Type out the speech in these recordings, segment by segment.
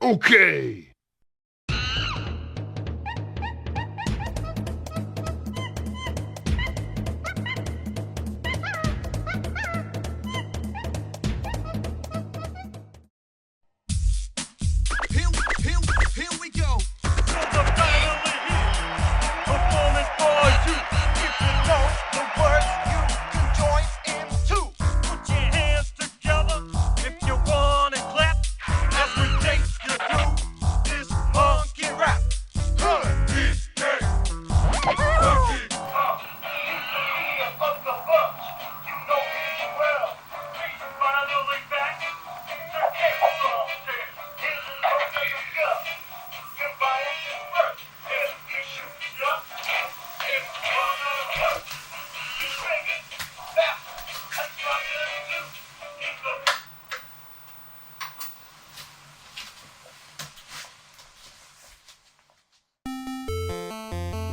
Okay. Here we go. Performance for you. If you know the words, you can join in too. Put your hands together if you wanna clap. As we take you through this funky rap.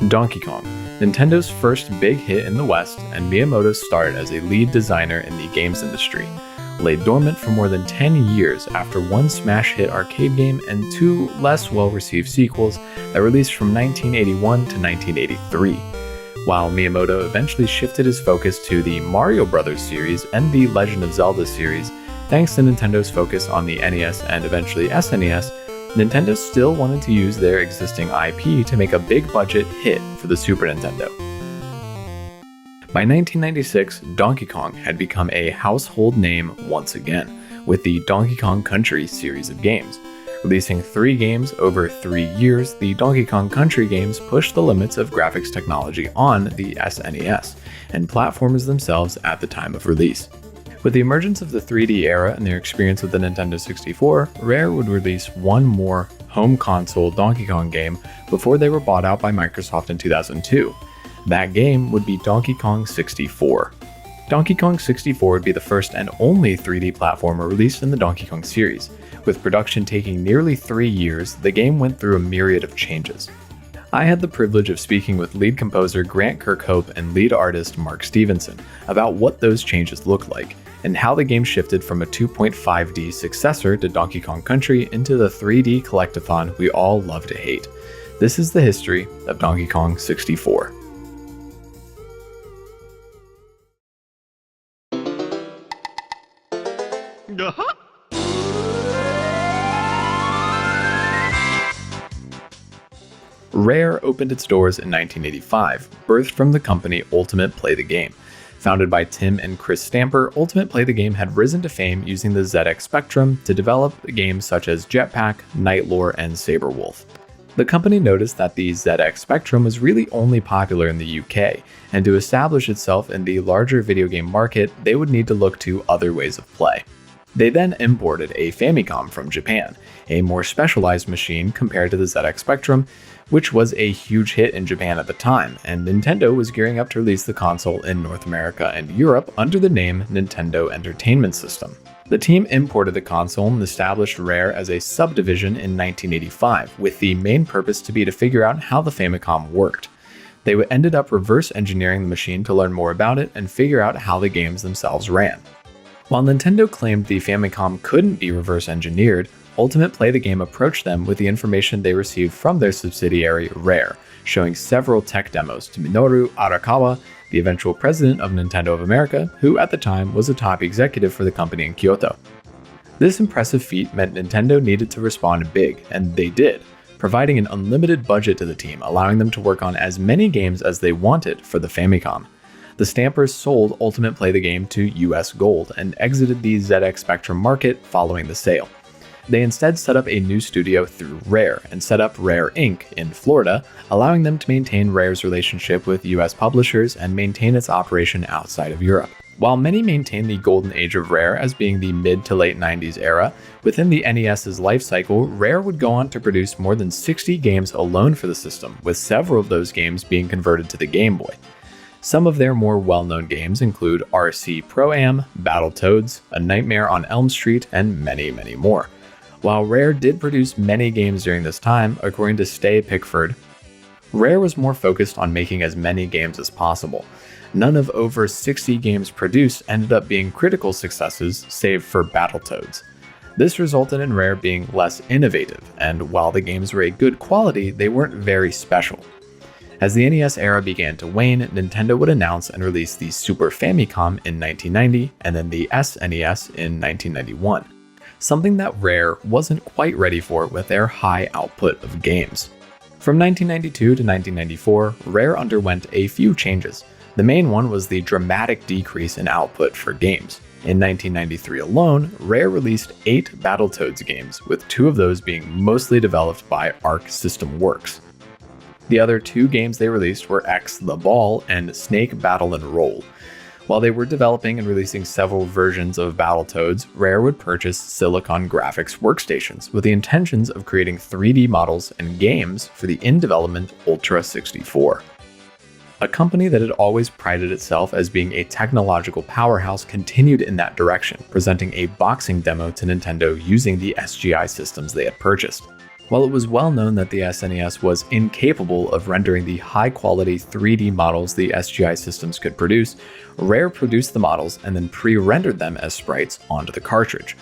Donkey Kong, Nintendo's first big hit in the West, and Miyamoto's start as a lead designer in the games industry, lay dormant for more than 10 years after one smash hit arcade game and two less well-received sequels that released from 1981 to 1983. While Miyamoto eventually shifted his focus to the Mario Bros. Series and the Legend of Zelda series, thanks to Nintendo's focus on the NES and eventually SNES, Nintendo still wanted to use their existing IP to make a big-budget hit for the Super Nintendo. By 1996, Donkey Kong had become a household name once again, with the Donkey Kong Country series of games. Releasing 3 games over 3 years, the Donkey Kong Country games pushed the limits of graphics technology on the SNES and platformers themselves at the time of release. With the emergence of the 3D era and their experience with the Nintendo 64, Rare would release one more home console Donkey Kong game before they were bought out by Microsoft in 2002. That game would be Donkey Kong 64. Donkey Kong 64 would be the first and only 3D platformer released in the Donkey Kong series. With production taking nearly 3 years, the game went through a myriad of changes. I had the privilege of speaking with lead composer Grant Kirkhope and lead artist Mark Stevenson about what those changes looked like, and how the game shifted from a 2.5D successor to Donkey Kong Country into the 3D collectathon we all love to hate. This is the history of Donkey Kong 64. Rare opened its doors in 1985, birthed from the company Ultimate Play the Game. Founded by Tim and Chris Stamper, Ultimate Play the Game had risen to fame using the ZX Spectrum to develop games such as Jetpack, Nightlore, and Saberwolf. The company noticed that the ZX Spectrum was really only popular in the UK, and to establish itself in the larger video game market, they would need to look to other ways of play. They then imported a Famicom from Japan, a more specialized machine compared to the ZX Spectrum, which was a huge hit in Japan at the time, and Nintendo was gearing up to release the console in North America and Europe under the name Nintendo Entertainment System. The team imported the console and established Rare as a subdivision in 1985, with the main purpose to be to figure out how the Famicom worked. They ended up reverse engineering the machine to learn more about it and figure out how the games themselves ran. While Nintendo claimed the Famicom couldn't be reverse engineered, Ultimate Play the Game approached them with the information they received from their subsidiary Rare, showing several tech demos to Minoru Arakawa, the eventual president of Nintendo of America, who at the time was a top executive for the company in Kyoto. This impressive feat meant Nintendo needed to respond big, and they did, providing an unlimited budget to the team, allowing them to work on as many games as they wanted for the Famicom. The Stampers sold Ultimate Play the Game to US Gold and exited the ZX Spectrum market following the sale. They instead set up a new studio through Rare and set up Rare Inc. in Florida, allowing them to maintain Rare's relationship with US publishers and maintain its operation outside of Europe. While many maintain the golden age of Rare as being the mid to late 90s era, within the NES's life cycle, Rare would go on to produce more than 60 games alone for the system, with several of those games being converted to the Game Boy. Some of their more well-known games include RC Pro-Am, Battletoads, A Nightmare on Elm Street, and many, many more. While Rare did produce many games during this time, according to Stay Pickford, Rare was more focused on making as many games as possible. None of over 60 games produced ended up being critical successes, save for Battletoads. This resulted in Rare being less innovative, and while the games were a good quality, they weren't very special. As the NES era began to wane, Nintendo would announce and release the Super Famicom in 1990 and then the SNES in 1991, something that Rare wasn't quite ready for with their high output of games. From 1992 to 1994, Rare underwent a few changes. The main one was the dramatic decrease in output for games. In 1993 alone, Rare released 8 Battletoads games, with 2 of those being mostly developed by Arc System Works. The other 2 games they released were X the Ball and Snake Battle and Roll. While they were developing and releasing several versions of Battletoads, Rare would purchase Silicon Graphics workstations with the intentions of creating 3D models and games for the in-development Ultra 64. A company that had always prided itself as being a technological powerhouse continued in that direction, presenting a boxing demo to Nintendo using the SGI systems they had purchased. While it was well known that the SNES was incapable of rendering the high-quality 3D models the SGI systems could produce, Rare produced the models and then pre-rendered them as sprites onto the cartridge.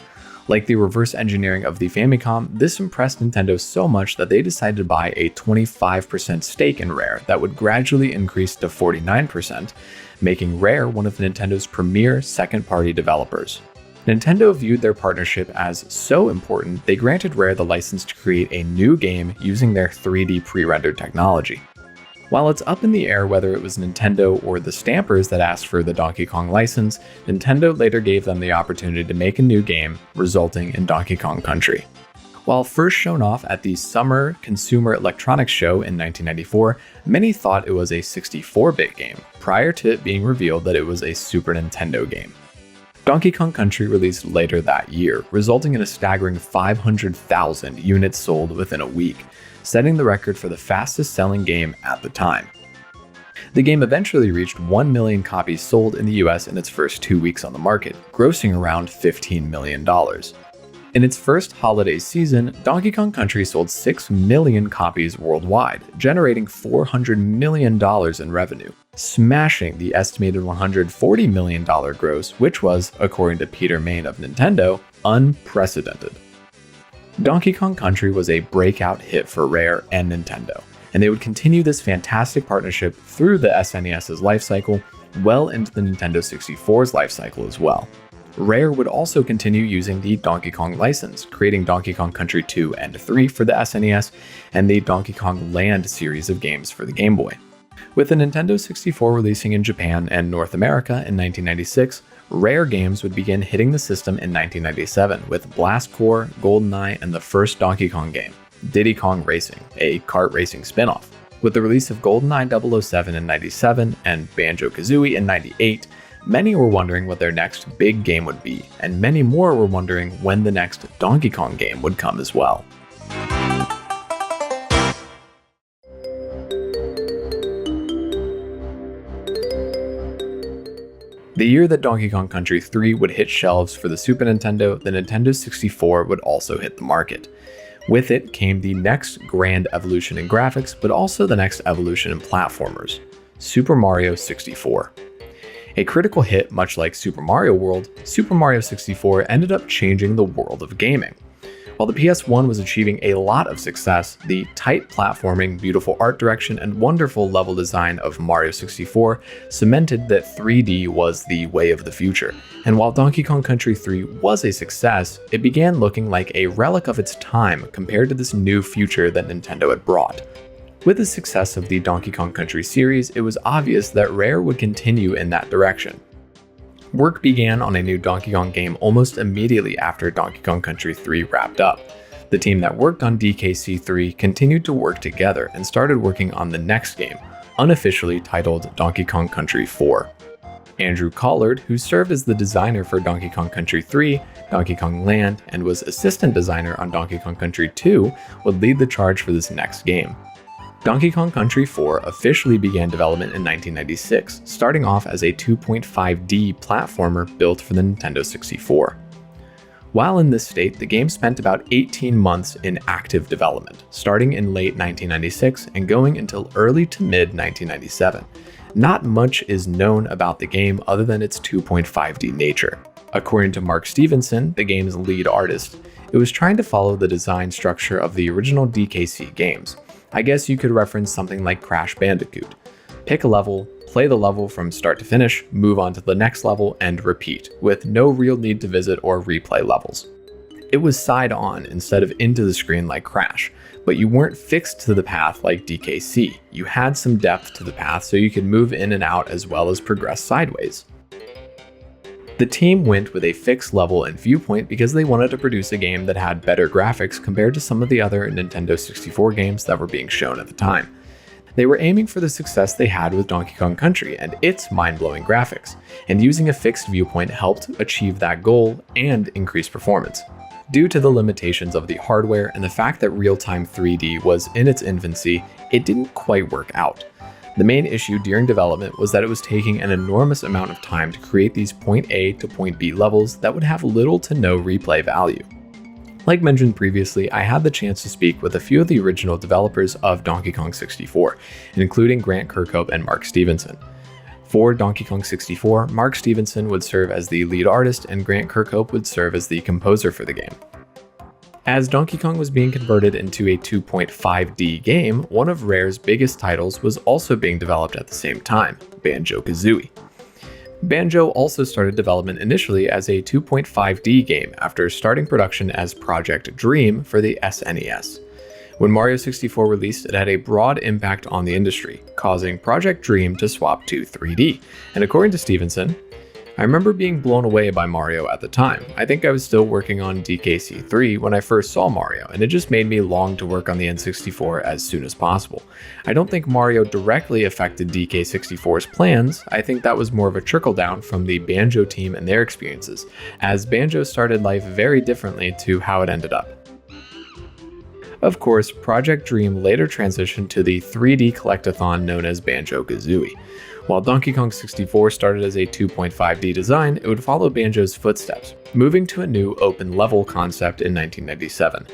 Like the reverse engineering of the Famicom, this impressed Nintendo so much that they decided to buy a 25% stake in Rare that would gradually increase to 49%, making Rare one of Nintendo's premier second-party developers. Nintendo viewed their partnership as so important, they granted Rare the license to create a new game using their 3D pre-rendered technology. While it's up in the air whether it was Nintendo or the Stampers that asked for the Donkey Kong license, Nintendo later gave them the opportunity to make a new game, resulting in Donkey Kong Country. While first shown off at the Summer Consumer Electronics Show in 1994, many thought it was a 64-bit game, prior to it being revealed that it was a Super Nintendo game. Donkey Kong Country released later that year, resulting in a staggering 500,000 units sold within a week, setting the record for the fastest selling game at the time. The game eventually reached 1 million copies sold in the US in its first 2 weeks on the market, grossing around $15 million. In its first holiday season, Donkey Kong Country sold 6 million copies worldwide, generating $400 million in revenue, smashing the estimated $140 million gross, which was, according to Peter Main of Nintendo, unprecedented. Donkey Kong Country was a breakout hit for Rare and Nintendo, and they would continue this fantastic partnership through the SNES's lifecycle, well into the Nintendo 64's lifecycle as well. Rare would also continue using the Donkey Kong license, creating Donkey Kong Country 2 and 3 for the SNES, and the Donkey Kong Land series of games for the Game Boy. With the Nintendo 64 releasing in Japan and North America in 1996, Rare games would begin hitting the system in 1997 with Blast Corps, GoldenEye, and the first Donkey Kong game, Diddy Kong Racing, a kart racing spin-off. With the release of GoldenEye 007 in 97 and Banjo-Kazooie in 98, many were wondering what their next big game would be, and many more were wondering when the next Donkey Kong game would come as well. The year that Donkey Kong Country 3 would hit shelves for the Super Nintendo, the Nintendo 64 would also hit the market. With it came the next grand evolution in graphics, but also the next evolution in platformers, Super Mario 64. A critical hit much like Super Mario World, Super Mario 64 ended up changing the world of gaming. While the PS1 was achieving a lot of success, the tight platforming, beautiful art direction, and wonderful level design of Mario 64 cemented that 3D was the way of the future. And while Donkey Kong Country 3 was a success, it began looking like a relic of its time compared to this new future that Nintendo had brought. With the success of the Donkey Kong Country series, it was obvious that Rare would continue in that direction. Work began on a new Donkey Kong game almost immediately after Donkey Kong Country 3 wrapped up. The team that worked on DKC 3 continued to work together and started working on the next game, unofficially titled Donkey Kong Country 4. Andrew Collard, who served as the designer for Donkey Kong Country 3, Donkey Kong Land, and was assistant designer on Donkey Kong Country 2, would lead the charge for this next game. Donkey Kong Country 4 officially began development in 1996, starting off as a 2.5D platformer built for the Nintendo 64. While in this state, the game spent about 18 months in active development, starting in late 1996 and going until early to mid 1997. Not much is known about the game other than its 2.5D nature. According to Mark Stevenson, the game's lead artist, it was trying to follow the design structure of the original DKC games. I guess you could reference something like Crash Bandicoot. Pick a level, play the level from start to finish, move on to the next level, and repeat, with no real need to visit or replay levels. It was side-on instead of into the screen like Crash, but you weren't fixed to the path like DKC. You had some depth to the path so you could move in and out as well as progress sideways. The team went with a fixed level and viewpoint because they wanted to produce a game that had better graphics compared to some of the other Nintendo 64 games that were being shown at the time. They were aiming for the success they had with Donkey Kong Country and its mind-blowing graphics, and using a fixed viewpoint helped achieve that goal and increase performance. Due to the limitations of the hardware and the fact that real-time 3D was in its infancy, it didn't quite work out. The main issue during development was that it was taking an enormous amount of time to create these point A to point B levels that would have little to no replay value. Like mentioned previously, I had the chance to speak with a few of the original developers of Donkey Kong 64, including Grant Kirkhope and Mark Stevenson. For Donkey Kong 64, Mark Stevenson would serve as the lead artist and Grant Kirkhope would serve as the composer for the game. As Donkey Kong was being converted into a 2.5D game, one of Rare's biggest titles was also being developed at the same time, Banjo-Kazooie. Banjo also started development initially as a 2.5D game after starting production as Project Dream for the SNES. When Mario 64 released, it had a broad impact on the industry, causing Project Dream to swap to 3D, and according to Stevenson, I remember being blown away by Mario at the time. I think I was still working on DKC3 when I first saw Mario, and it just made me long to work on the N64 as soon as possible. I don't think Mario directly affected DK64's plans. I think that was more of a trickle down from the Banjo team and their experiences, as Banjo started life very differently to how it ended up. Of course, Project Dream later transitioned to the 3D collectathon known as Banjo-Kazooie. While Donkey Kong 64 started as a 2.5D design, it would follow Banjo's footsteps, moving to a new open level concept in 1997.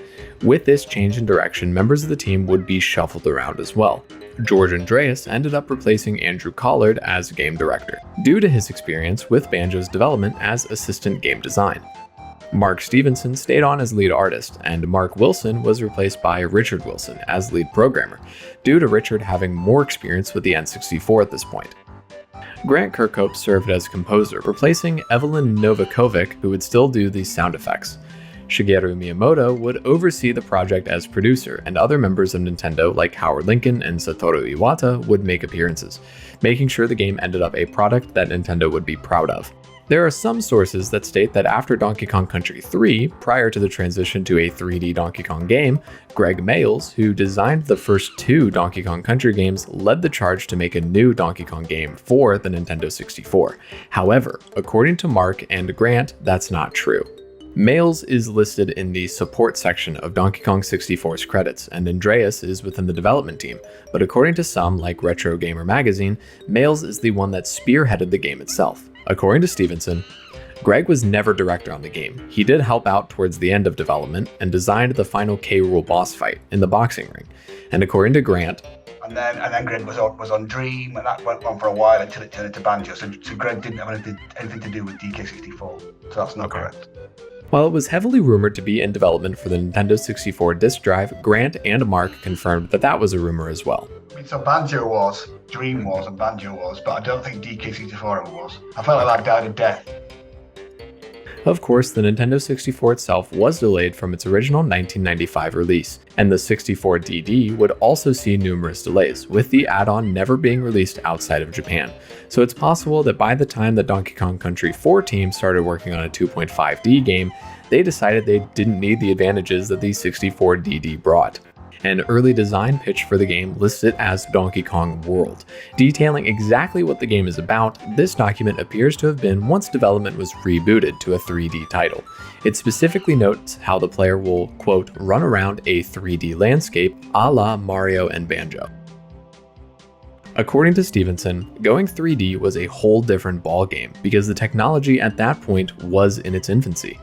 With this change in direction, members of the team would be shuffled around as well. George Andreas ended up replacing Andrew Collard as game director, due to his experience with Banjo's development as assistant game design. Mark Stevenson stayed on as lead artist, and Mark Wilson was replaced by Richard Wilson as lead programmer, due to Richard having more experience with the N64 at this point. Grant Kirkhope served as composer, replacing Evelyn Novakovic, who would still do the sound effects. Shigeru Miyamoto would oversee the project as producer, and other members of Nintendo like Howard Lincoln and Satoru Iwata would make appearances, making sure the game ended up a product that Nintendo would be proud of. There are some sources that state that after Donkey Kong Country 3, prior to the transition to a 3D Donkey Kong game, Greg Mayles, who designed the first two Donkey Kong Country games, led the charge to make a new Donkey Kong game for the Nintendo 64. However, according to Mark and Grant, that's not true. Mayles is listed in the support section of Donkey Kong 64's credits, and Andreas is within the development team, but according to some, like Retro Gamer magazine, Mayles is the one that spearheaded the game itself. According to Stevenson, Greg was never director on the game. He did help out towards the end of development and designed the final K. Rool boss fight in the boxing ring. And according to Grant, and then Greg was on Dream, and that went on for a while until it turned into Banjo. So Greg didn't have anything to do with DK64. So that's not correct. While it was heavily rumored to be in development for the Nintendo 64 disk drive, Grant and Mark confirmed that that was a rumor as well. I mean, so Banjo was, Dream was, and Banjo was, but I don't think DK64 was. I felt like that died a death. Of course, the Nintendo 64 itself was delayed from its original 1995 release, and the 64DD would also see numerous delays, with the add-on never being released outside of Japan. So it's possible that by the time the Donkey Kong Country 4 team started working on a 2.5D game, they decided they didn't need the advantages that the 64DD brought. An early design pitch for the game lists it as Donkey Kong World. Detailing exactly what the game is about, this document appears to have been once development was rebooted to a 3D title. It specifically notes how the player will, quote, run around a 3D landscape a la Mario and Banjo. According to Stevenson, going 3D was a whole different ballgame because the technology at that point was in its infancy.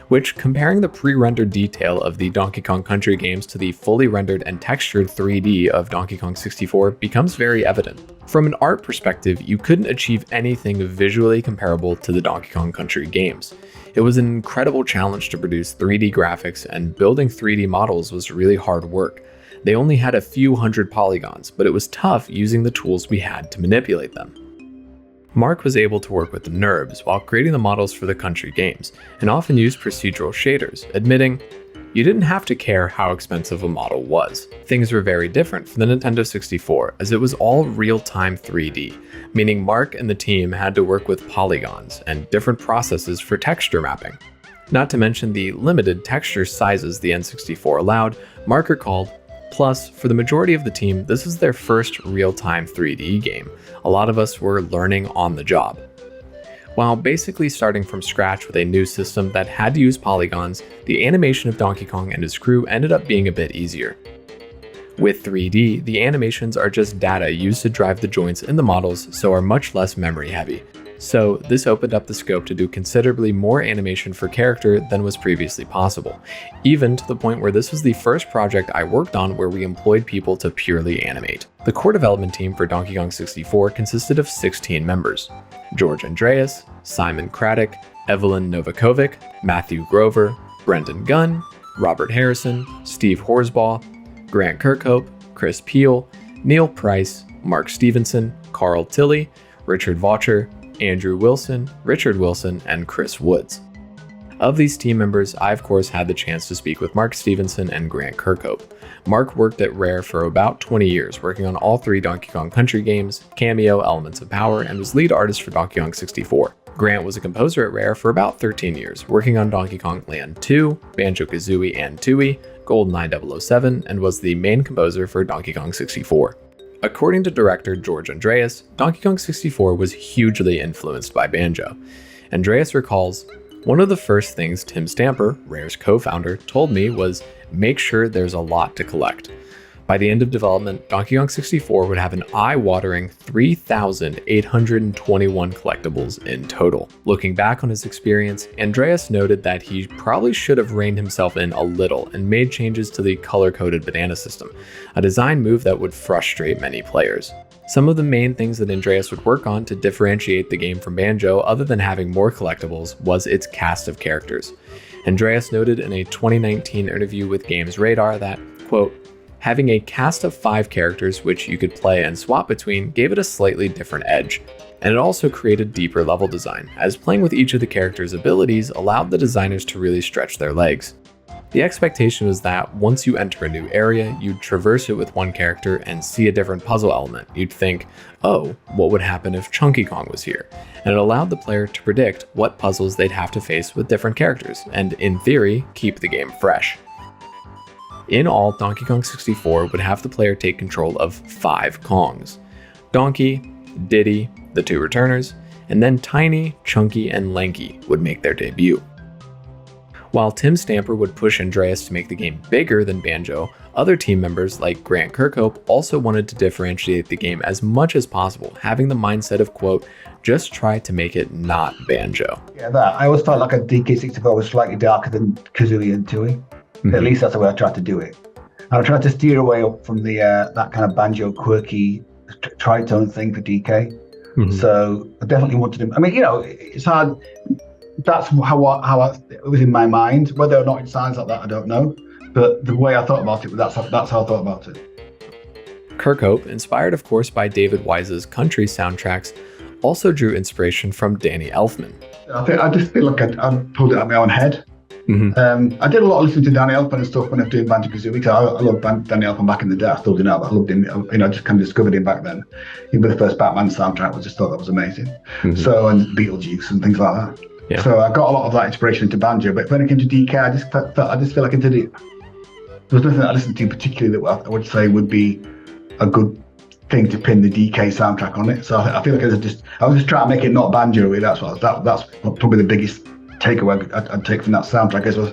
which, comparing the pre-rendered detail of the Donkey Kong Country games to the fully rendered and textured 3D of Donkey Kong 64, becomes very evident. From an art perspective, you couldn't achieve anything visually comparable to the Donkey Kong Country games. It was an incredible challenge to produce 3D graphics, and building 3D models was really hard work. They only had a few hundred polygons, but it was tough using the tools we had to manipulate them. Mark was able to work with the NURBS while creating the models for the Country games, and often used procedural shaders, admitting, "You didn't have to care how expensive a model was." Things were very different for the Nintendo 64, as it was all real-time 3D, meaning Mark and the team had to work with polygons and different processes for texture mapping. Not to mention the limited texture sizes the N64 allowed, Mark recalled, "Plus, for the majority of the team, this is their first real-time 3D game. A lot of us were learning on the job." While basically starting from scratch with a new system that had to use polygons, the animation of Donkey Kong and his crew ended up being a bit easier. With 3D, the animations are just data used to drive the joints in the models, so are much less memory heavy. So this opened up the scope to do considerably more animation for character than was previously possible, even to the point where this was the first project I worked on where we employed people to purely animate. The core development team for Donkey Kong 64 consisted of 16 members: George Andreas, Simon Craddock, Evelyn Novakovic, Matthew Grover, Brendan Gunn, Robert Harrison, Steve Horsbaugh, Grant Kirkhope, Chris Peel, Neil Price, Mark Stevenson, Carl Tilley, Richard Vaugher, Andrew Wilson, Richard Wilson, and Chris Woods. Of these team members, I of course had the chance to speak with Mark Stevenson and Grant Kirkhope. Mark worked at Rare for about 20 years, working on all 3 Donkey Kong Country games, Cameo, Elements of Power, and was lead artist for Donkey Kong 64. Grant was a composer at Rare for about 13 years, working on Donkey Kong Land 2, Banjo-Kazooie and Tooie, GoldenEye 007, and was the main composer for Donkey Kong 64. According to director George Andreas, Donkey Kong 64 was hugely influenced by Banjo. Andreas recalls, "One of the first things Tim Stamper, Rare's co-founder, told me was, make sure there's a lot to collect." By the end of development, Donkey Kong 64 would have an eye-watering 3,821 collectibles in total. Looking back on his experience, Andreas noted that he probably should have reined himself in a little and made changes to the color-coded banana system, a design move that would frustrate many players. Some of the main things that Andreas would work on to differentiate the game from Banjo, other than having more collectibles, was its cast of characters. Andreas noted in a 2019 interview with Games Radar that, quote, "Having a cast of 5 characters which you could play and swap between gave it a slightly different edge, and it also created deeper level design, as playing with each of the characters' abilities allowed the designers to really stretch their legs. The expectation was that once you enter a new area, you'd traverse it with one character and see a different puzzle element. You'd think, oh, what would happen if Chunky Kong was here? And it allowed the player to predict what puzzles they'd have to face with different characters, and in theory, keep the game fresh." In all, Donkey Kong 64 would have the player take control of 5 Kongs: Donkey, Diddy, the 2 returners, and then Tiny, Chunky, and Lanky would make their debut. While Tim Stamper would push Andreas to make the game bigger than Banjo, other team members like Grant Kirkhope also wanted to differentiate the game as much as possible, having the mindset of, quote, "just try to make it not Banjo." Yeah, that. I always felt like a DK64 was slightly darker than Kazooie and Tooie. At least that's the way I tried to do it. And I tried to steer away from the that kind of Banjo quirky tritone thing for DK. So I definitely wanted to. I mean, it's hard. That's how it was in my mind. Whether or not it sounds like that, I don't know. But the way I thought about it, that's how I thought about it. Kirkhope, inspired of course by David Wise's country soundtracks, also drew inspiration from Danny Elfman. I just feel like I pulled it out of my own head. I did a lot of listening to Danny Elfman and stuff when I was doing Banjo-Kazooie. I loved Danny Elfman back in the day. I still do now, but I loved him. I just kind of discovered him back then. Even the first Batman soundtrack, I just thought that was amazing. So, and Beetlejuice and things like that. Yeah. So I got a lot of that inspiration into Banjo. But when it came to DK, I just feel like there was nothing that I listened to particularly that I would say would be a good thing to pin the DK soundtrack on it. So I feel like I was just trying to make it not Banjo. Really. That's probably the biggest takeaway I'd take from that soundtrack. I was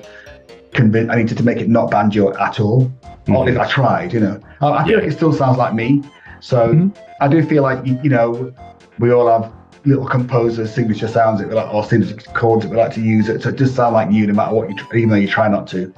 convinced I needed to make it not Banjo at all. Or if I tried, I feel like it still sounds like me. So I do feel like we all have little composers, signature sounds that we like, or signature chords that we like to use. So it does sound like you, no matter what you, even though you try not to.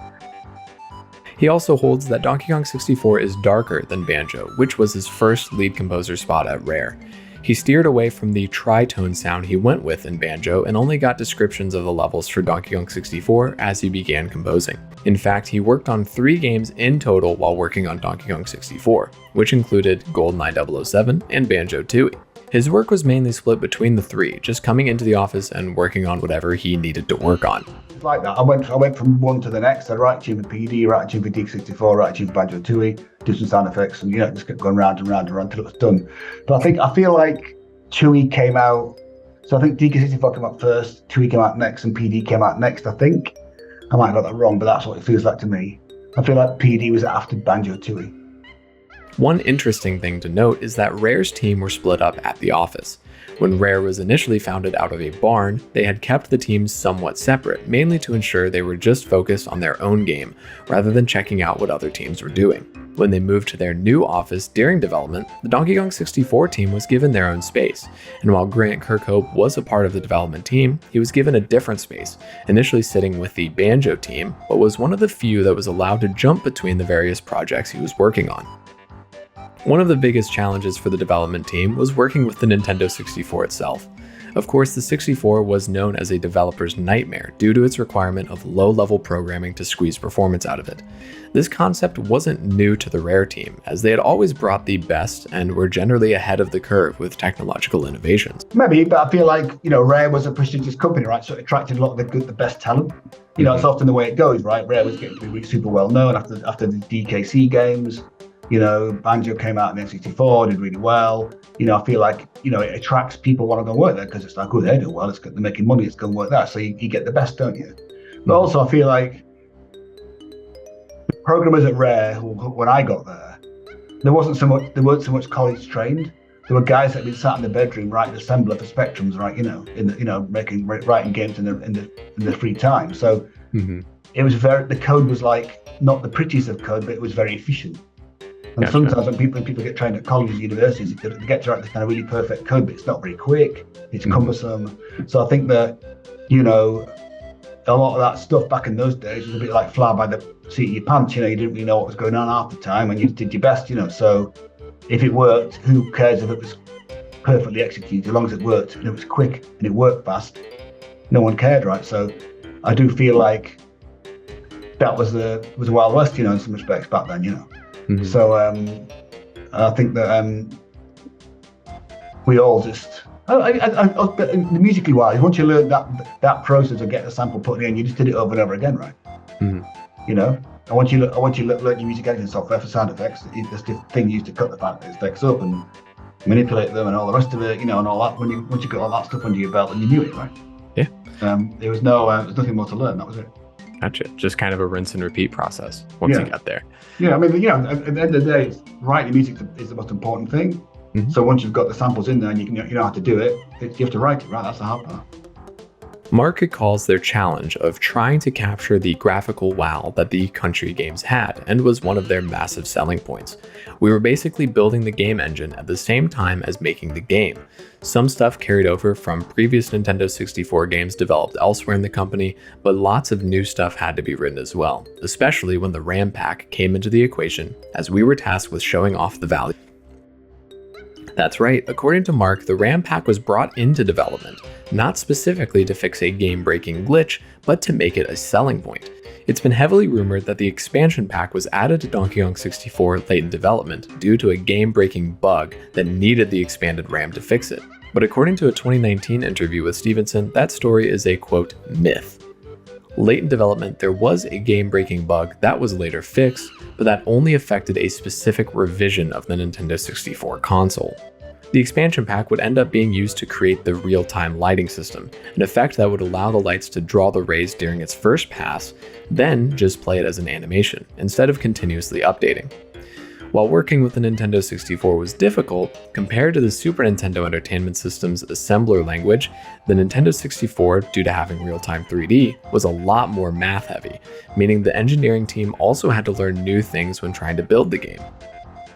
He also holds that Donkey Kong 64 is darker than Banjo, which was his first lead composer spot at Rare. He steered away from the tritone sound he went with in Banjo and only got descriptions of the levels for Donkey Kong 64 as he began composing. In fact, he worked on 3 games in total while working on Donkey Kong 64, which included GoldenEye 007 and Banjo-Tooie. His work was mainly split between the 3, just coming into the office and working on whatever he needed to work on. Like that, I went from one to the next. I'd write a tune for PD, write a tune for D64, write a tune for Banjo-Tooie, do some sound effects, and just kept going round and round and round until it was done. But I feel like Tooie came out. So I think D64 came out first, Tooie came out next, and PD came out next. I think I might have got that wrong, but that's what it feels like to me. I feel like PD was after Banjo-Tooie. One interesting thing to note is that Rare's team were split up at the office. When Rare was initially founded out of a barn, they had kept the teams somewhat separate, mainly to ensure they were just focused on their own game, rather than checking out what other teams were doing. When they moved to their new office during development, the Donkey Kong 64 team was given their own space, and while Grant Kirkhope was a part of the development team, he was given a different space, initially sitting with the Banjo team, but was one of the few that was allowed to jump between the various projects he was working on. One of the biggest challenges for the development team was working with the Nintendo 64 itself. Of course, the 64 was known as a developer's nightmare due to its requirement of low-level programming to squeeze performance out of it. This concept wasn't new to the Rare team, as they had always brought the best and were generally ahead of the curve with technological innovations. Maybe, but I feel like, Rare was a prestigious company, right? So it attracted a lot of the best talent. It's often the way it goes, right? Rare was getting to be super well known after the DKC games. Banjo came out in N64, did really well. I feel like, it attracts people who want to go work there because it's like, oh, they do well, they're making money, it's going to work there. So you get the best, don't you? But also I feel like the programmers at Rare, when I got there, they weren't so much college trained. There were guys that had been sat in the bedroom writing assembler for Spectrums, right? Writing games in the free time. So it was the code was like not the prettiest of code, but it was very efficient. And sometimes when people get trained at colleges, universities, they get to write this kind of really perfect code, but it's not very quick, it's cumbersome. So I think that, a lot of that stuff back in those days was a bit like fly by the seat of your pants. You didn't really know what was going on half the time, and you did your best. So if it worked, who cares if it was perfectly executed? As long as it worked and it was quick and it worked fast, no one cared, right? So I do feel like that was the Wild West, in some respects back then, So I think that we all just, musically wise, once you learn that process of getting a sample put in, you just did it over and over again, right? And once you learn your music editing software for sound effects, there's different things used to cut the effects up and manipulate them and all the rest of it, and all that. Once you got all that stuff under your belt, and you knew it, right? Yeah. There was nothing more to learn. That was it. Gotcha. Just kind of a rinse and repeat process once you got there. Yeah, I mean, at the end of the day, writing music is the most important thing. So once you've got the samples in there and you know how to do it, you have to write it, right? That's the hard part. Mark recalls their challenge of trying to capture the graphical wow that the country games had, and was one of their massive selling points. We were basically building the game engine at the same time as making the game. Some stuff carried over from previous Nintendo 64 games developed elsewhere in the company, but lots of new stuff had to be written as well, especially when the RAM pack came into the equation, as we were tasked with showing off the value. That's right, according to Mark, the RAM pack was brought into development, not specifically to fix a game-breaking glitch, but to make it a selling point. It's been heavily rumored that the expansion pack was added to Donkey Kong 64 late in development due to a game-breaking bug that needed the expanded RAM to fix it. But according to a 2019 interview with Stevenson, that story is a, quote, myth. Late in development, there was a game-breaking bug that was later fixed, but that only affected a specific revision of the Nintendo 64 console. The expansion pack would end up being used to create the real-time lighting system, an effect that would allow the lights to draw the rays during its first pass, then just play it as an animation, instead of continuously updating. While working with the Nintendo 64 was difficult, compared to the Super Nintendo Entertainment System's assembler language, the Nintendo 64, due to having real-time 3D, was a lot more math-heavy, meaning the engineering team also had to learn new things when trying to build the game.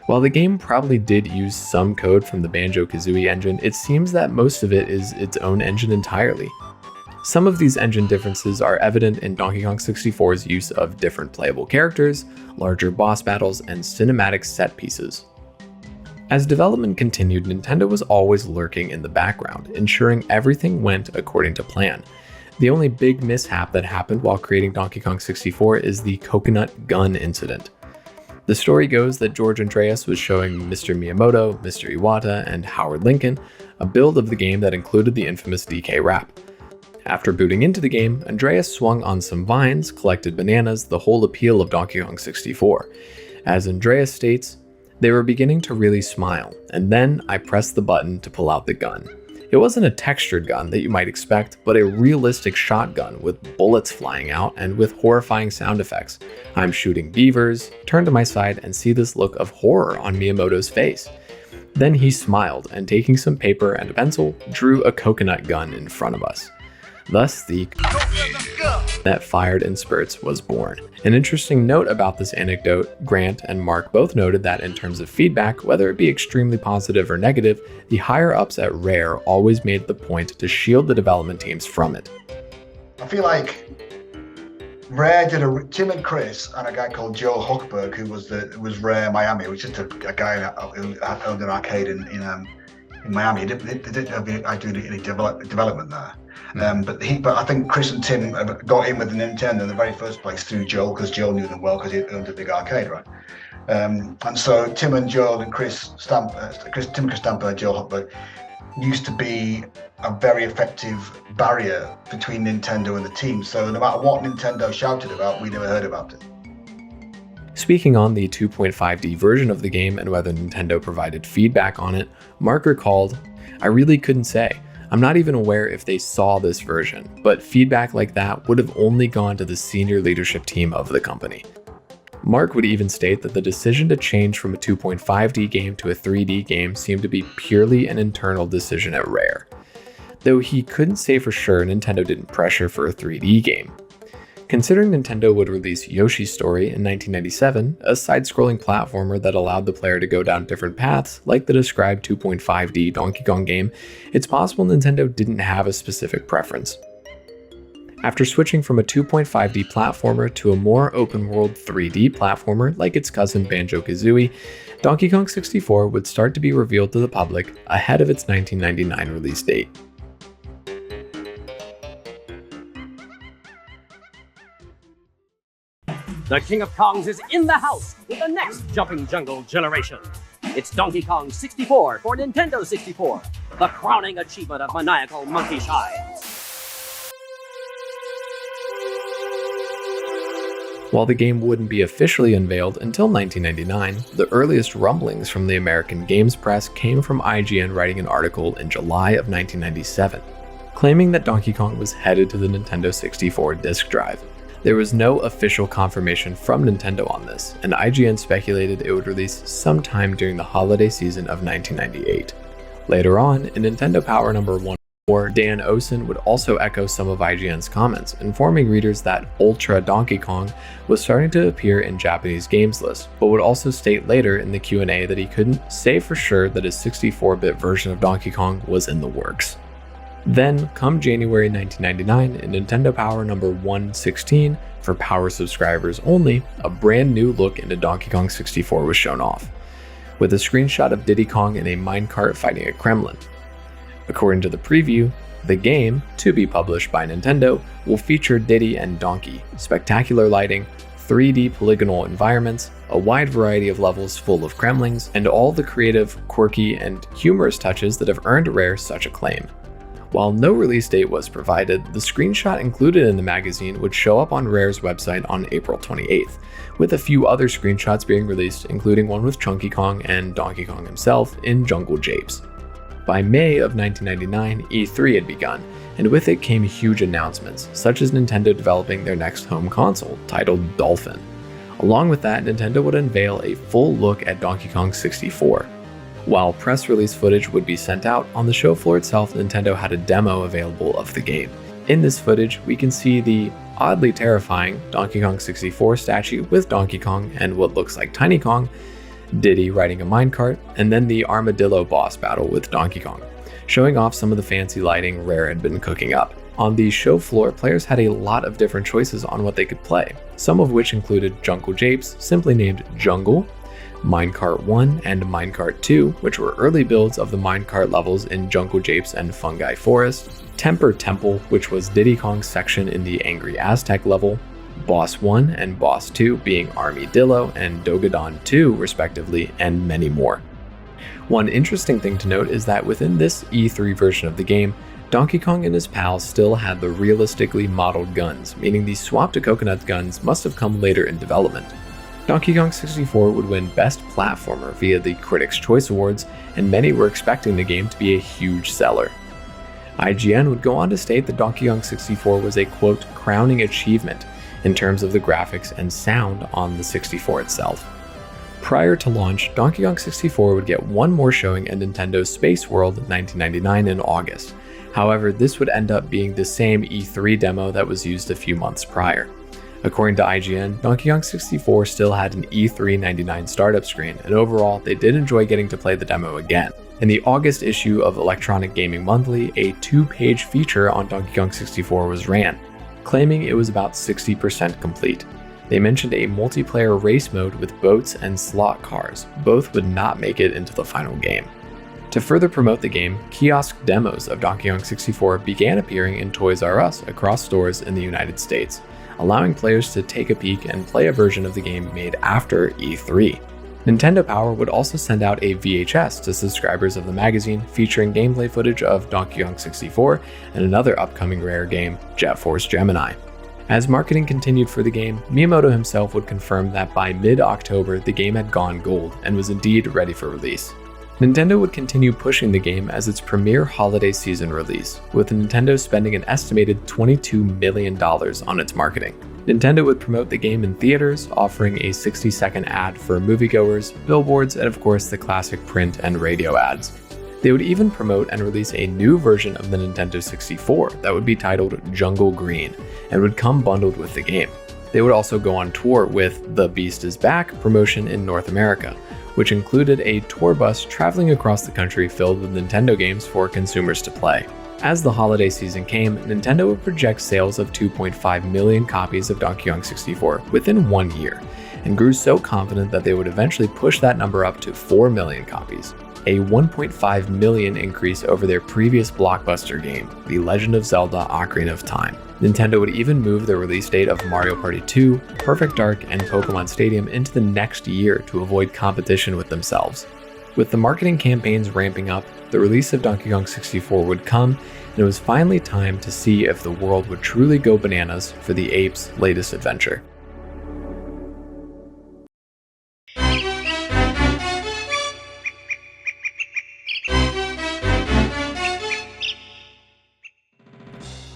While the game probably did use some code from the Banjo-Kazooie engine, it seems that most of it is its own engine entirely. Some of these engine differences are evident in Donkey Kong 64's use of different playable characters, larger boss battles, and cinematic set pieces. As development continued, Nintendo was always lurking in the background, ensuring everything went according to plan. The only big mishap that happened while creating Donkey Kong 64 is the coconut gun incident. The story goes that George Andreas was showing Mr. Miyamoto, Mr. Iwata, and Howard Lincoln a build of the game that included the infamous DK wrap. After booting into the game, Andreas swung on some vines, collected bananas, the whole appeal of Donkey Kong 64. As Andreas states, "They were beginning to really smile, and then I pressed the button to pull out the gun. It wasn't a textured gun that you might expect, but a realistic shotgun with bullets flying out and with horrifying sound effects. I'm shooting beavers, turn to my side and see this look of horror on Miyamoto's face. Then he smiled and taking some paper and a pencil, drew a coconut gun in front of us. Thus, the that fired in spurts was born." An interesting note about this anecdote, Grant and Mark both noted that in terms of feedback, whether it be extremely positive or negative, the higher-ups at Rare always made the point to shield the development teams from it. I feel like Rare did Tim and Chris and a guy called Joe Hochberg, who was Rare Miami, which is just a guy who owned an arcade in Miami. They didn't have any development there. But I think Chris and Tim got in with the Nintendo in the very first place through Joel, because Joel knew them well because he owned a big arcade, right? And so Tim and Joel and Tim and Chris Stamper, Joel Hochberg, used to be a very effective barrier between Nintendo and the team. So no matter what Nintendo shouted about, we never heard about it. Speaking on the 2.5D version of the game and whether Nintendo provided feedback on it, Mark recalled, "I really couldn't say. I'm not even aware if they saw this version, but feedback like that would have only gone to the senior leadership team of the company." Mark would even state that the decision to change from a 2.5D game to a 3D game seemed to be purely an internal decision at Rare. Though he couldn't say for sure Nintendo didn't pressure for a 3D game. Considering Nintendo would release Yoshi's Story in 1997, a side-scrolling platformer that allowed the player to go down different paths, like the described 2.5D Donkey Kong game, it's possible Nintendo didn't have a specific preference. After switching from a 2.5D platformer to a more open-world 3D platformer like its cousin Banjo-Kazooie, Donkey Kong 64 would start to be revealed to the public ahead of its 1999 release date. The King of Kongs is in the house with the next Jumping Jungle generation. It's Donkey Kong 64 for Nintendo 64, the crowning achievement of maniacal monkey shy. While the game wouldn't be officially unveiled until 1999, the earliest rumblings from the American games press came from IGN writing an article in July of 1997, claiming that Donkey Kong was headed to the Nintendo 64 disk drive. There was no official confirmation from Nintendo on this, and IGN speculated it would release sometime during the holiday season of 1998. Later on, in Nintendo Power number 1, Dan Osen would also echo some of IGN's comments, informing readers that Ultra Donkey Kong was starting to appear in Japanese games lists, but would also state later in the Q&A that he couldn't say for sure that a 64-bit version of Donkey Kong was in the works. Then, come January 1999, in Nintendo Power number 116, for Power subscribers only, a brand new look into Donkey Kong 64 was shown off, with a screenshot of Diddy Kong in a minecart fighting a Kremlin. According to the preview, the game, to be published by Nintendo, will feature Diddy and Donkey, spectacular lighting, 3D polygonal environments, a wide variety of levels full of Kremlings, and all the creative, quirky, and humorous touches that have earned Rare such acclaim. While no release date was provided, the screenshot included in the magazine would show up on Rare's website on April 28th, with a few other screenshots being released, including one with Chunky Kong and Donkey Kong himself in Jungle Japes. By May of 1999, E3 had begun, and with it came huge announcements, such as Nintendo developing their next home console, titled Dolphin. Along with that, Nintendo would unveil a full look at Donkey Kong 64. While press release footage would be sent out, on the show floor itself, Nintendo had a demo available of the game. In this footage, we can see the oddly terrifying Donkey Kong 64 statue with Donkey Kong and what looks like Tiny Kong, Diddy riding a minecart, and then the armadillo boss battle with Donkey Kong, showing off some of the fancy lighting Rare had been cooking up. On the show floor, players had a lot of different choices on what they could play, some of which included Jungle Japes, simply named Jungle, Minecart 1 and Minecart 2, which were early builds of the minecart levels in Jungle Japes and Fungi Forest, Temper Temple, which was Diddy Kong's section in the Angry Aztec level, Boss 1 and Boss 2 being Armadillo and Dogadon 2 respectively, and many more. One interesting thing to note is that within this E3 version of the game, Donkey Kong and his pals still had the realistically modeled guns, meaning the swap to coconut guns must have come later in development. Donkey Kong 64 would win Best Platformer via the Critics' Choice Awards, and many were expecting the game to be a huge seller. IGN would go on to state that Donkey Kong 64 was a quote, crowning achievement in terms of the graphics and sound on the 64 itself. Prior to launch, Donkey Kong 64 would get one more showing at Nintendo's Space World in 1999 in August. However, this would end up being the same E3 demo that was used a few months prior. According to IGN, Donkey Kong 64 still had an E3 99 startup screen, and overall, they did enjoy getting to play the demo again. In the August issue of Electronic Gaming Monthly, a 2-page feature on Donkey Kong 64 was ran, claiming it was about 60% complete. They mentioned a multiplayer race mode with boats and slot cars. Both would not make it into the final game. To further promote the game, kiosk demos of Donkey Kong 64 began appearing in Toys R Us across stores in the United States, allowing players to take a peek and play a version of the game made after E3. Nintendo Power would also send out a VHS to subscribers of the magazine featuring gameplay footage of Donkey Kong 64 and another upcoming Rare game, Jet Force Gemini. As marketing continued for the game, Miyamoto himself would confirm that by mid-October the game had gone gold and was indeed ready for release. Nintendo would continue pushing the game as its premier holiday season release, with Nintendo spending an estimated $22 million on its marketing. Nintendo would promote the game in theaters, offering a 60-second ad for moviegoers, billboards, and of course the classic print and radio ads. They would even promote and release a new version of the Nintendo 64 that would be titled Jungle Green and would come bundled with the game. They would also go on tour with The Beast is Back promotion in North America, which included a tour bus traveling across the country filled with Nintendo games for consumers to play. As the holiday season came, Nintendo would project sales of 2.5 million copies of Donkey Kong 64 within 1 year, and grew so confident that they would eventually push that number up to 4 million copies, a 1.5 million increase over their previous blockbuster game, The Legend of Zelda: Ocarina of Time. Nintendo would even move the release date of Mario Party 2, Perfect Dark, and Pokemon Stadium into the next year to avoid competition with themselves. With the marketing campaigns ramping up, the release of Donkey Kong 64 would come, and it was finally time to see if the world would truly go bananas for the ape's latest adventure.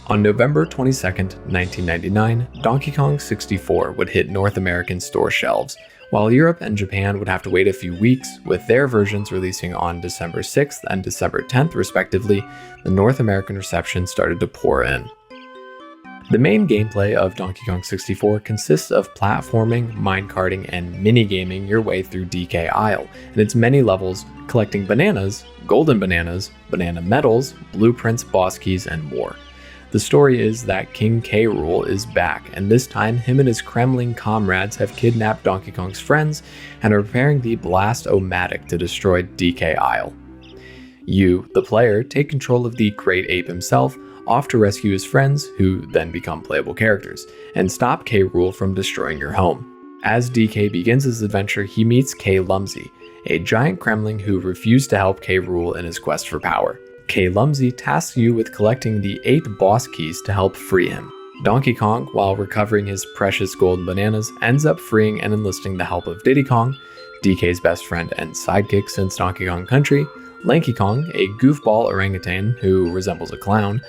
On November 22, 1999, Donkey Kong 64 would hit North American store shelves, while Europe and Japan would have to wait a few weeks, with their versions releasing on December 6th and December 10th respectively. The North American reception started to pour in. The main gameplay of Donkey Kong 64 consists of platforming, minecarting, and minigaming your way through DK Isle and its many levels, collecting bananas, golden bananas, banana medals, blueprints, boss keys, and more. The story is that King K. Rool is back, and this time him and his Kremling comrades have kidnapped Donkey Kong's friends and are preparing the Blast-O-Matic to destroy DK Isle. You, the player, take control of the Great Ape himself, off to rescue his friends, who then become playable characters, and stop K. Rool from destroying your home. As DK begins his adventure, he meets K. Lumsy, a giant Kremling who refused to help K. Rool in his quest for power. K. Lumsy tasks you with collecting the 8 boss keys to help free him. Donkey Kong, while recovering his precious golden bananas, ends up freeing and enlisting the help of Diddy Kong, DK's best friend and sidekick since Donkey Kong Country, Lanky Kong, a goofball orangutan who resembles a clown,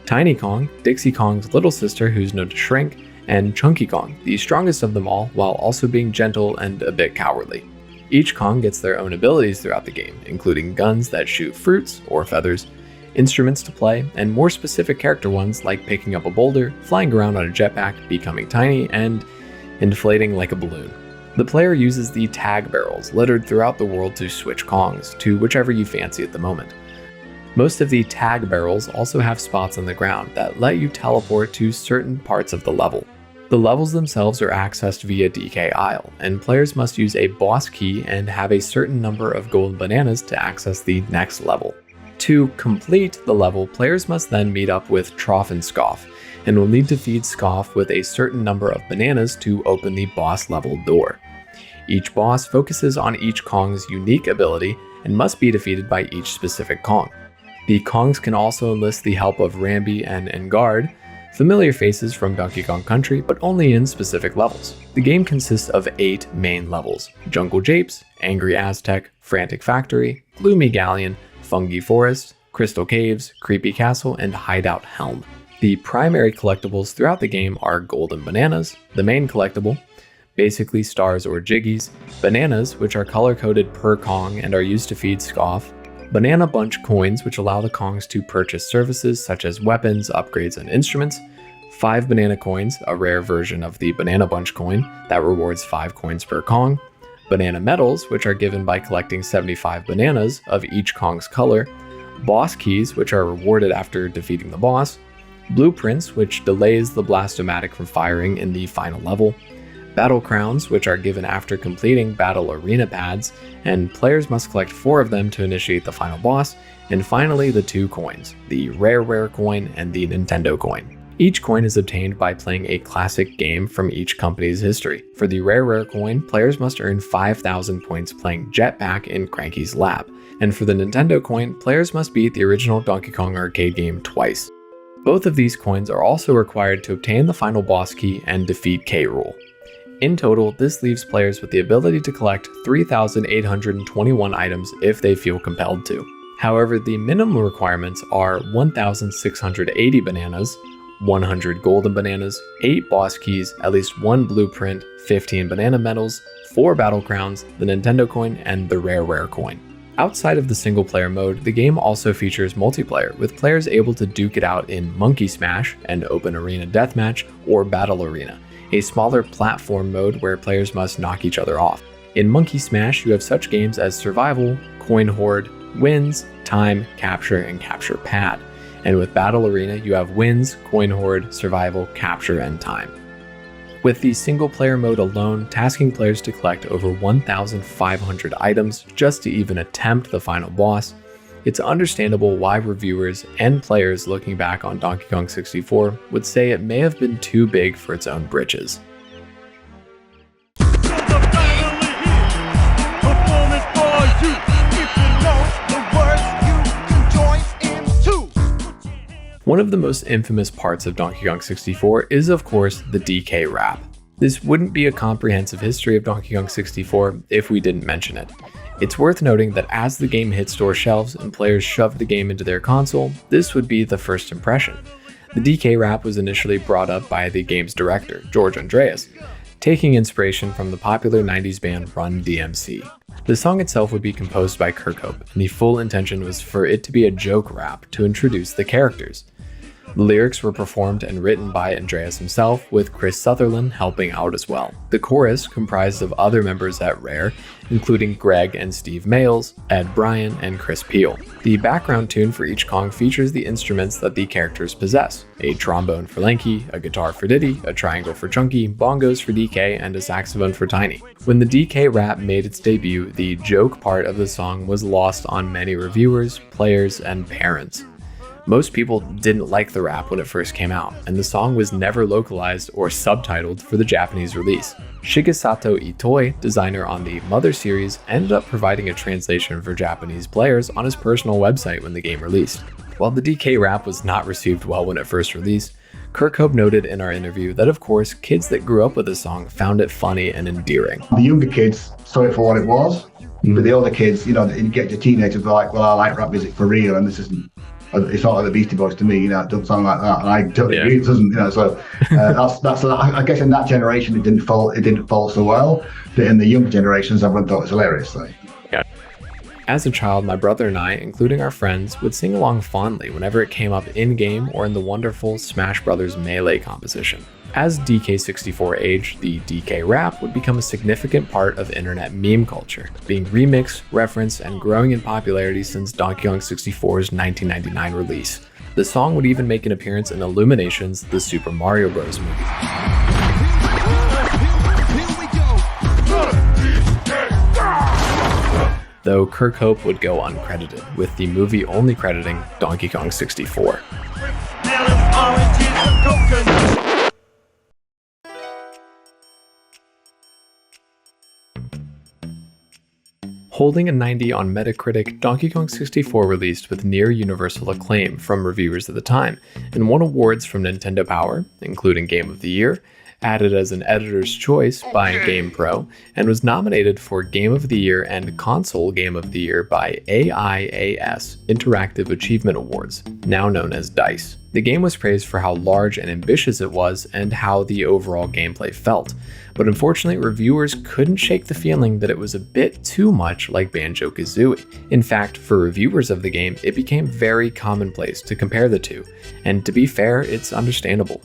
Tiny Kong, Dixie Kong's little sister who's known to shrink, and Chunky Kong, the strongest of them all while also being gentle and a bit cowardly. Each Kong gets their own abilities throughout the game, including guns that shoot fruits or feathers, instruments to play, and more specific character ones like picking up a boulder, flying around on a jetpack, becoming tiny, and inflating like a balloon. The player uses the tag barrels littered throughout the world to switch Kongs to whichever you fancy at the moment. Most of the tag barrels also have spots on the ground that let you teleport to certain parts of the level. The levels themselves are accessed via DK Isle, and players must use a boss key and have a certain number of golden bananas to access the next level. To complete the level, players must then meet up with Trough and Scoff, and will need to feed Scoff with a certain number of bananas to open the boss level door. Each boss focuses on each Kong's unique ability and must be defeated by each specific Kong. The Kongs can also enlist the help of Rambi and Engard, familiar faces from Donkey Kong Country, but only in specific levels. The game consists of 8 main levels: Jungle Japes, Angry Aztec, Frantic Factory, Gloomy Galleon, Fungi Forest, Crystal Caves, Creepy Castle, and Hideout Helm. The primary collectibles throughout the game are golden bananas, the main collectible, basically stars or jiggies, bananas, which are color-coded per Kong and are used to feed Scoff, banana bunch coins, which allow the Kongs to purchase services such as weapons, upgrades, and instruments, 5 banana coins, a rare version of the banana bunch coin that rewards 5 coins per Kong, banana medals, which are given by collecting 75 bananas of each Kong's color, boss keys, which are rewarded after defeating the boss, blueprints, which delays the Blast-O-Matic from firing in the final level, battle crowns, which are given after completing battle arena pads, and players must collect 4 of them to initiate the final boss, and finally the 2 coins, the Rareware coin and the Nintendo coin. Each coin is obtained by playing a classic game from each company's history. For the Rareware coin, players must earn 5,000 points playing Jetpack in Cranky's Lab, and for the Nintendo coin, players must beat the original Donkey Kong arcade game twice. Both of these coins are also required to obtain the final boss key and defeat K. Rool. In total, this leaves players with the ability to collect 3,821 items if they feel compelled to. However, the minimum requirements are 1,680 bananas, 100 golden bananas, 8 boss keys, at least 1 blueprint, 15 banana medals, 4 battle crowns, the Nintendo coin, and the Rareware coin. Outside of the single-player mode, the game also features multiplayer, with players able to duke it out in Monkey Smash, an open arena deathmatch, or Battle Arena, a smaller platform mode where players must knock each other off. In Monkey Smash, you have such games as Survival, Coin Hoard, Wins, Time, Capture, and Capture Pad. And with Battle Arena, you have Wins, Coin Hoard, Survival, Capture, and Time. With the single-player mode alone, tasking players to collect over 1,500 items just to even attempt the final boss, it's understandable why reviewers and players looking back on Donkey Kong 64 would say it may have been too big for its own britches. One of the most infamous parts of Donkey Kong 64 is, of course, the DK rap. This wouldn't be a comprehensive history of Donkey Kong 64 if we didn't mention it. It's worth noting that as the game hit store shelves and players shoved the game into their console, this would be the first impression. The DK rap was initially brought up by the game's director, George Andreas, taking inspiration from the popular 90s band Run DMC. The song itself would be composed by Kirkhope, and the full intention was for it to be a joke rap to introduce the characters. The lyrics were performed and written by Andreas himself, with Chris Sutherland helping out as well. The chorus, comprised of other members at Rare, including Greg and Steve Males, Ed Bryan, and Chris Peel. The background tune for each Kong features the instruments that the characters possess: a trombone for Lanky, a guitar for Diddy, a triangle for Chunky, bongos for DK, and a saxophone for Tiny. When the DK rap made its debut, the joke part of the song was lost on many reviewers, players, and parents. Most people didn't like the rap when it first came out, and the song was never localized or subtitled for the Japanese release. Shigesato Itoi, designer on the Mother series, ended up providing a translation for Japanese players on his personal website when the game released. While the DK rap was not received well when it first released, Kirkhope noted in our interview that, of course, kids that grew up with the song found it funny and endearing. The younger kids saw it for what it was, but the older kids, you get your teenagers like, well, I like rap music for real, and this isn't. It's not like the Beastie Boys to me, it doesn't sound like that, and I totally agree, it doesn't, so that's I guess in that generation it didn't fall so well, but in the younger generations everyone thought it was hilarious. So. Yeah. As a child, my brother and I, including our friends, would sing along fondly whenever it came up in-game or in the wonderful Smash Bros. Melee composition. As DK64 aged, the DK rap would become a significant part of internet meme culture, being remixed, referenced, and growing in popularity since Donkey Kong 64's 1999 release. The song would even make an appearance in Illumination's The Super Mario Bros. Movie. Though Kirkhope would go uncredited, with the movie only crediting Donkey Kong 64. Holding a 90 on Metacritic, Donkey Kong 64 released with near universal acclaim from reviewers at the time, and won awards from Nintendo Power, including Game of the Year, added as an editor's choice by GamePro, and was nominated for Game of the Year and Console Game of the Year by AIAS Interactive Achievement Awards, now known as DICE. The game was praised for how large and ambitious it was and how the overall gameplay felt, but unfortunately reviewers couldn't shake the feeling that it was a bit too much like Banjo-Kazooie. In fact, for reviewers of the game, it became very commonplace to compare the two, and to be fair, it's understandable.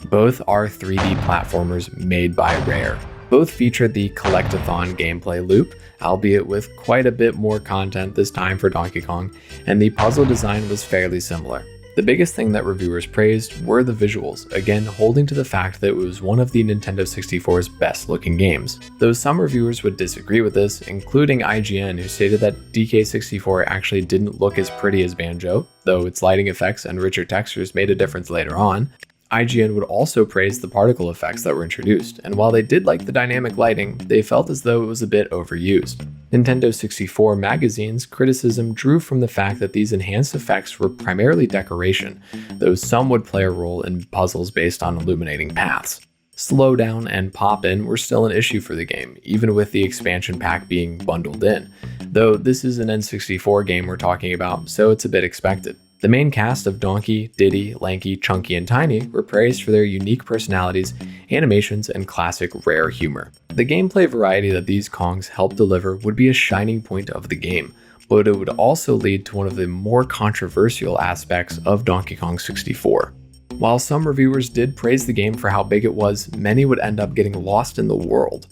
Both are 3D platformers made by Rare. Both featured the Collect-a-thon gameplay loop, albeit with quite a bit more content this time for Donkey Kong, and the puzzle design was fairly similar. The biggest thing that reviewers praised were the visuals, again holding to the fact that it was one of the Nintendo 64's best looking games. Though some reviewers would disagree with this, including IGN, who stated that DK64 actually didn't look as pretty as Banjo, though its lighting effects and richer textures made a difference later on. IGN would also praise the particle effects that were introduced, and while they did like the dynamic lighting, they felt as though it was a bit overused. Nintendo 64 Magazine's criticism drew from the fact that these enhanced effects were primarily decoration, though some would play a role in puzzles based on illuminating paths. Slowdown and pop-in were still an issue for the game, even with the expansion pack being bundled in, though this is an N64 game we're talking about, so it's a bit expected. The main cast of Donkey, Diddy, Lanky, Chunky, and Tiny were praised for their unique personalities, animations, and classic Rare humor. The gameplay variety that these Kongs helped deliver would be a shining point of the game, but it would also lead to one of the more controversial aspects of Donkey Kong 64. While some reviewers did praise the game for how big it was, many would end up getting lost in the world.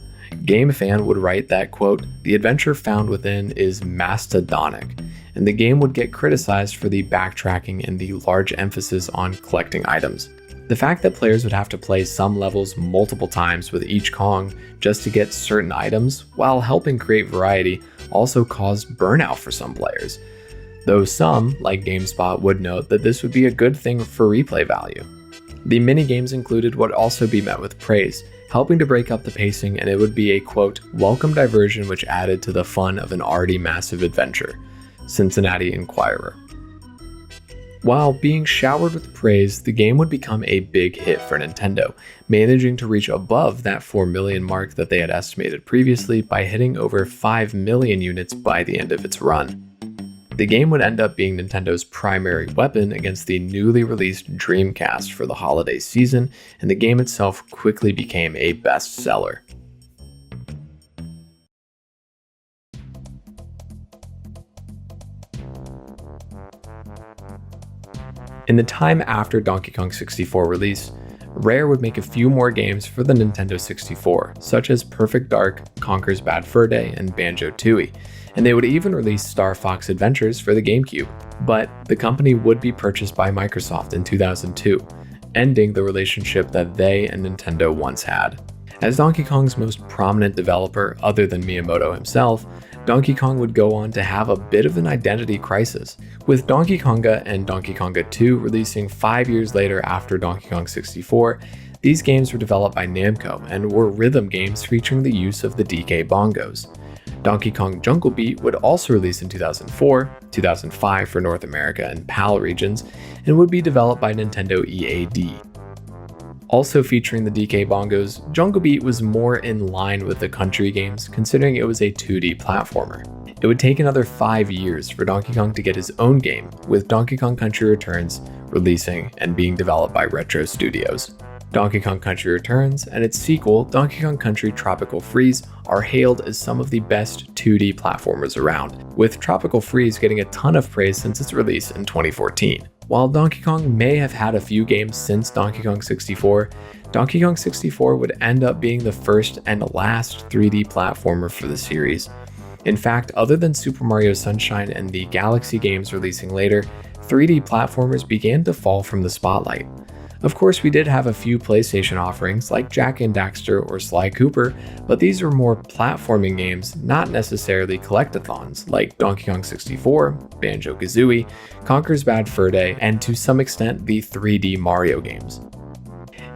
GameFan would write that, quote, "The adventure found within is mastodonic," and the game would get criticized for the backtracking and the large emphasis on collecting items. The fact that players would have to play some levels multiple times with each Kong just to get certain items, while helping create variety, also caused burnout for some players. Though some, like GameSpot, would note that this would be a good thing for replay value. The minigames included would also be met with praise, helping to break up the pacing, and it would be a, quote, "welcome diversion which added to the fun of an already massive adventure." Cincinnati Enquirer. While being showered with praise, the game would become a big hit for Nintendo, managing to reach above that 4 million mark that they had estimated previously by hitting over 5 million units by the end of its run. The game would end up being Nintendo's primary weapon against the newly released Dreamcast for the holiday season, and the game itself quickly became a bestseller. In the time after Donkey Kong 64 release, Rare would make a few more games for the Nintendo 64, such as Perfect Dark, Conker's Bad Fur Day, and Banjo-Tooie, and they would even release Star Fox Adventures for the GameCube. But the company would be purchased by Microsoft in 2002, ending the relationship that they and Nintendo once had. As Donkey Kong's most prominent developer, other than Miyamoto himself, Donkey Kong would go on to have a bit of an identity crisis, with Donkey Konga and Donkey Konga 2 releasing 5 years later after Donkey Kong 64. These games were developed by Namco and were rhythm games featuring the use of the DK bongos. Donkey Kong Jungle Beat would also release in 2004, 2005 for North America and PAL regions, and would be developed by Nintendo EAD. Also featuring the DK bongos, Jungle Beat was more in line with the country games, considering it was a 2D platformer. It would take another 5 years for Donkey Kong to get his own game, with Donkey Kong Country Returns releasing and being developed by Retro Studios. Donkey Kong Country Returns and its sequel, Donkey Kong Country Tropical Freeze, are hailed as some of the best 2D platformers around, with Tropical Freeze getting a ton of praise since its release in 2014. While Donkey Kong may have had a few games since Donkey Kong 64, Donkey Kong 64 would end up being the first and last 3D platformer for the series. In fact, other than Super Mario Sunshine and the Galaxy games releasing later, 3D platformers began to fall from the spotlight. Of course, we did have a few PlayStation offerings like Jak and Daxter or Sly Cooper, but these are more platforming games, not necessarily collectathons like Donkey Kong 64, Banjo-Kazooie, Conker's Bad Fur Day, and to some extent the 3D Mario games.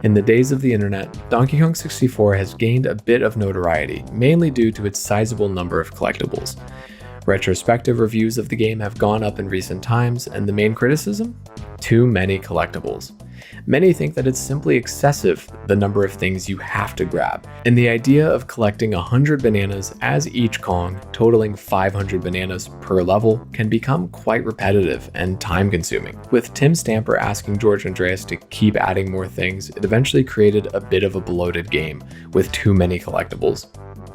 In the days of the internet, Donkey Kong 64 has gained a bit of notoriety, mainly due to its sizable number of collectibles. Retrospective reviews of the game have gone up in recent times, and the main criticism? Too many collectibles. Many think that it's simply excessive, the number of things you have to grab, and the idea of collecting 100 bananas as each Kong, totaling 500 bananas per level, can become quite repetitive and time-consuming. With Tim Stamper asking George Andreas to keep adding more things, it eventually created a bit of a bloated game, with too many collectibles.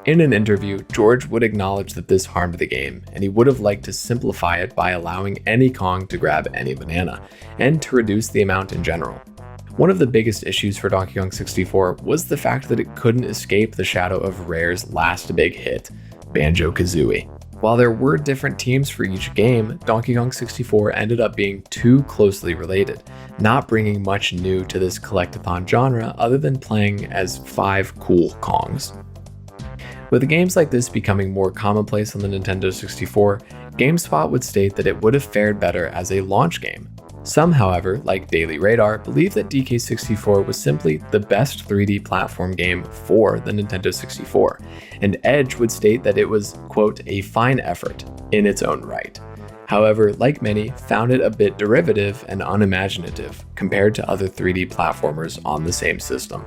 In an interview, George would acknowledge that this harmed the game, and he would have liked to simplify it by allowing any Kong to grab any banana, and to reduce the amount in general. One of the biggest issues for Donkey Kong 64 was the fact that it couldn't escape the shadow of Rare's last big hit, Banjo-Kazooie. While there were different teams for each game, Donkey Kong 64 ended up being too closely related, not bringing much new to this collectathon genre other than playing as 5 cool Kongs. With games like this becoming more commonplace on the Nintendo 64, GameSpot would state that it would have fared better as a launch game. Some, however, like Daily Radar, believe that DK64 was simply the best 3D platform game for the Nintendo 64, and Edge would state that it was, quote, a fine effort in its own right. However, like many, found it a bit derivative and unimaginative compared to other 3D platformers on the same system.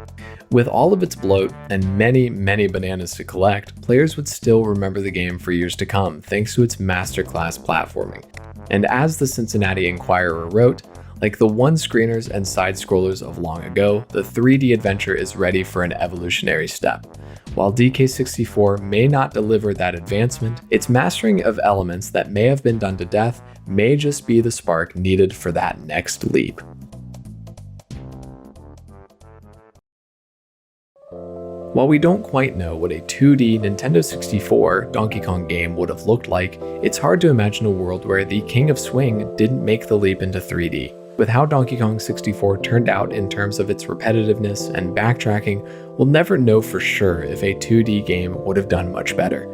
With all of its bloat and many bananas to collect, players would still remember the game for years to come thanks to its masterclass platforming. And as the Cincinnati Enquirer wrote, like the one-screeners and side-scrollers of long ago, the 3D adventure is ready for an evolutionary step. While DK64 may not deliver that advancement, its mastering of elements that may have been done to death may just be the spark needed for that next leap. While we don't quite know what a 2D Nintendo 64 Donkey Kong game would have looked like, it's hard to imagine a world where the King of Swing didn't make the leap into 3D. With how Donkey Kong 64 turned out in terms of its repetitiveness and backtracking, we'll never know for sure if a 2D game would have done much better.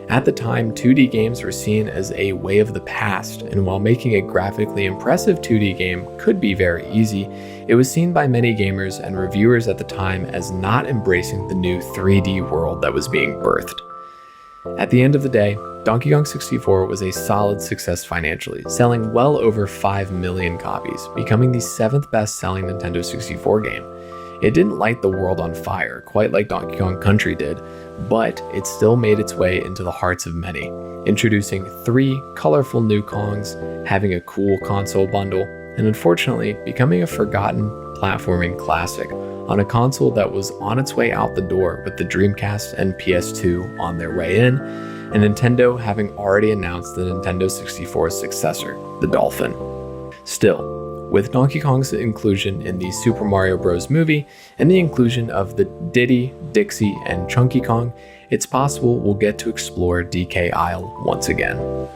At the time, 2D games were seen as a way of the past, and while making a graphically impressive 2D game could be very easy, it was seen by many gamers and reviewers at the time as not embracing the new 3D world that was being birthed. At the end of the day, Donkey Kong 64 was a solid success financially, selling well over 5 million copies, becoming the 7th best-selling Nintendo 64 game. It didn't light the world on fire, quite like Donkey Kong Country did, but it still made its way into the hearts of many, introducing 3 colorful new Kongs, having a cool console bundle, and unfortunately becoming a forgotten platforming classic on a console that was on its way out the door with the Dreamcast and PS2 on their way in, and Nintendo having already announced the Nintendo 64's successor, the Dolphin. Still, with Donkey Kong's inclusion in the Super Mario Bros. Movie and the inclusion of the Diddy, Dixie, and Chunky Kong, it's possible we'll get to explore DK Isle once again.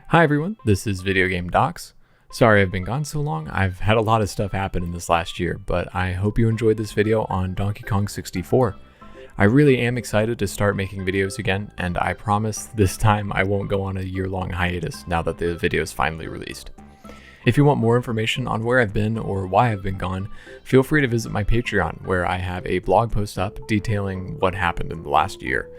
Hi everyone, this is VideoGameDocs. Sorry I've been gone so long. I've had a lot of stuff happen in this last year, but I hope you enjoyed this video on Donkey Kong 64. I really am excited to start making videos again, and I promise this time I won't go on a year-long hiatus now that the video is finally released. If you want more information on where I've been or why I've been gone, feel free to visit my Patreon, where I have a blog post up detailing what happened in the last year.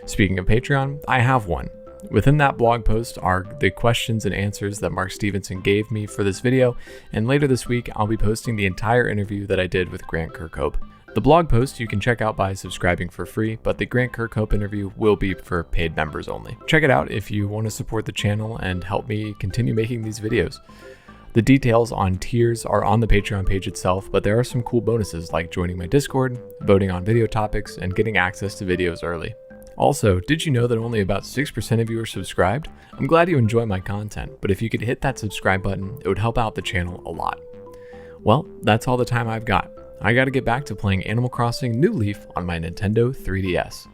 Speaking of Patreon, I have one. Within that blog post are the questions and answers that Mark Stevenson gave me for this video, and later this week I'll be posting the entire interview that I did with Grant Kirkhope. The blog post you can check out by subscribing for free, but the Grant Kirkhope interview will be for paid members only. Check it out if you want to support the channel and help me continue making these videos. The details on tiers are on the Patreon page itself, but there are some cool bonuses like joining my Discord, voting on video topics, and getting access to videos early. Also, did you know that only about 6% of you are subscribed? I'm glad you enjoy my content, but if you could hit that subscribe button, it would help out the channel a lot. Well, that's all the time I've got. I gotta get back to playing Animal Crossing New Leaf on my Nintendo 3DS.